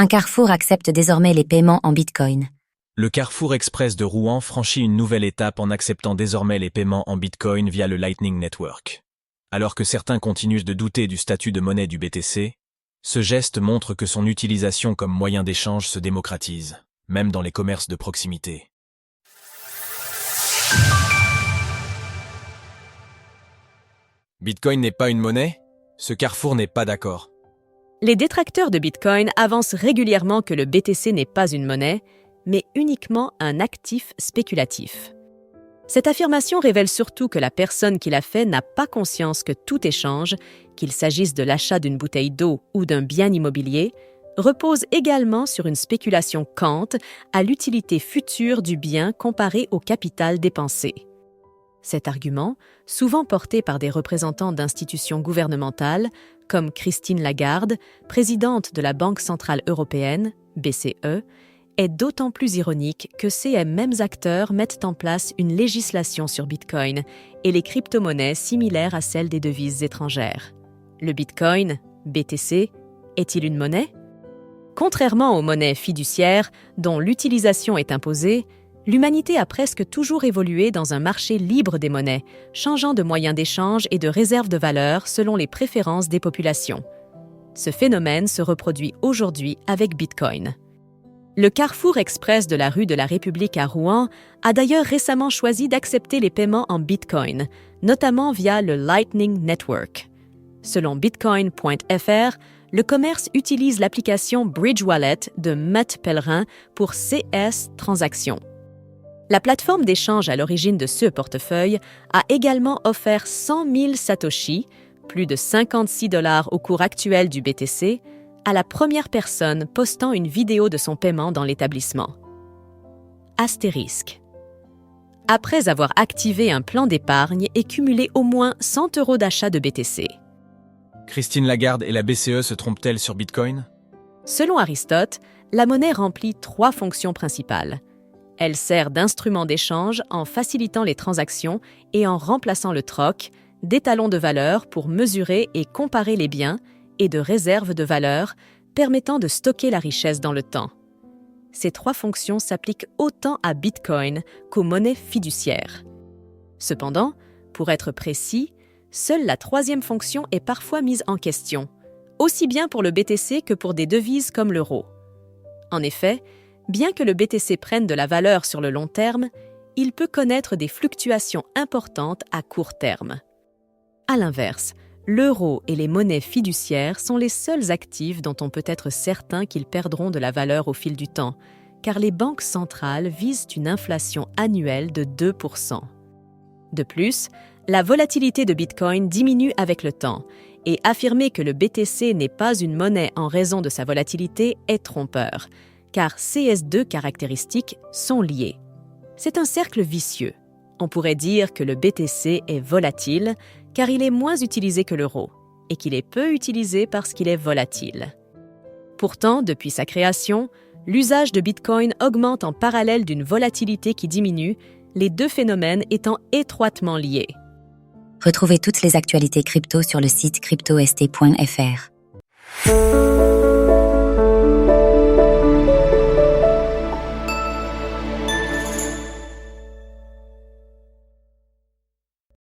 Un carrefour accepte désormais les paiements en Bitcoin. Le Carrefour Express de Rouen franchit une nouvelle étape en acceptant désormais les paiements en Bitcoin via le Lightning Network. Alors que certains continuent de douter du statut de monnaie du BTC, ce geste montre que son utilisation comme moyen d'échange se démocratise, même dans les commerces de proximité. Bitcoin n'est pas une monnaie? Ce Carrefour n'est pas d'accord. Les détracteurs de Bitcoin avancent régulièrement que le BTC n'est pas une monnaie, mais uniquement un actif spéculatif. Cette affirmation révèle surtout que la personne qui l'a fait n'a pas conscience que tout échange, qu'il s'agisse de l'achat d'une bouteille d'eau ou d'un bien immobilier, repose également sur une spéculation quant à l'utilité future du bien comparée au capital dépensé. Cet argument, souvent porté par des représentants d'institutions gouvernementales, comme Christine Lagarde, présidente de la Banque centrale européenne, BCE, est d'autant plus ironique que ces mêmes acteurs mettent en place une législation sur Bitcoin et les crypto-monnaies similaires à celles des devises étrangères. Le Bitcoin, BTC, est-il une monnaie? Contrairement aux monnaies fiduciaires, dont l'utilisation est imposée, l'humanité a presque toujours évolué dans un marché libre des monnaies, changeant de moyens d'échange et de réserve de valeur selon les préférences des populations. Ce phénomène se reproduit aujourd'hui avec Bitcoin. Le Carrefour Express de la rue de la République à Rouen a d'ailleurs récemment choisi d'accepter les paiements en Bitcoin, notamment via le Lightning Network. Selon bitcoin.fr, le commerce utilise l'application Bridge Wallet de Matt Pellerin pour CS Transactions. La plateforme d'échange à l'origine de ce portefeuille a également offert 100 000 Satoshi, plus de 56 $ au cours actuel du BTC, à la première personne postant une vidéo de son paiement dans l'établissement. Astérisque. Après avoir activé un plan d'épargne et cumulé au moins 100 € d'achat de BTC. Christine Lagarde et la BCE se trompent-elles sur Bitcoin? Selon Aristote, la monnaie remplit 3 fonctions principales. Elle sert d'instrument d'échange en facilitant les transactions et en remplaçant le troc, d'étalon de valeur pour mesurer et comparer les biens, et de réserve de valeur permettant de stocker la richesse dans le temps. Ces 3 fonctions s'appliquent autant à Bitcoin qu'aux monnaies fiduciaires. Cependant, pour être précis, seule la 3e fonction est parfois mise en question, aussi bien pour le BTC que pour des devises comme l'euro. En effet, bien que le BTC prenne de la valeur sur le long terme, il peut connaître des fluctuations importantes à court terme. À l'inverse, l'euro et les monnaies fiduciaires sont les seuls actifs dont on peut être certain qu'ils perdront de la valeur au fil du temps, car les banques centrales visent une inflation annuelle de 2%. De plus, la volatilité de Bitcoin diminue avec le temps, et affirmer que le BTC n'est pas une monnaie en raison de sa volatilité est trompeur, car ces 2 caractéristiques sont liées. C'est un cercle vicieux. On pourrait dire que le BTC est volatile, car il est moins utilisé que l'euro, et qu'il est peu utilisé parce qu'il est volatile. Pourtant, depuis sa création, l'usage de Bitcoin augmente en parallèle d'une volatilité qui diminue, les 2 phénomènes étant étroitement liés. Retrouvez toutes les actualités crypto sur le site cryptost.fr.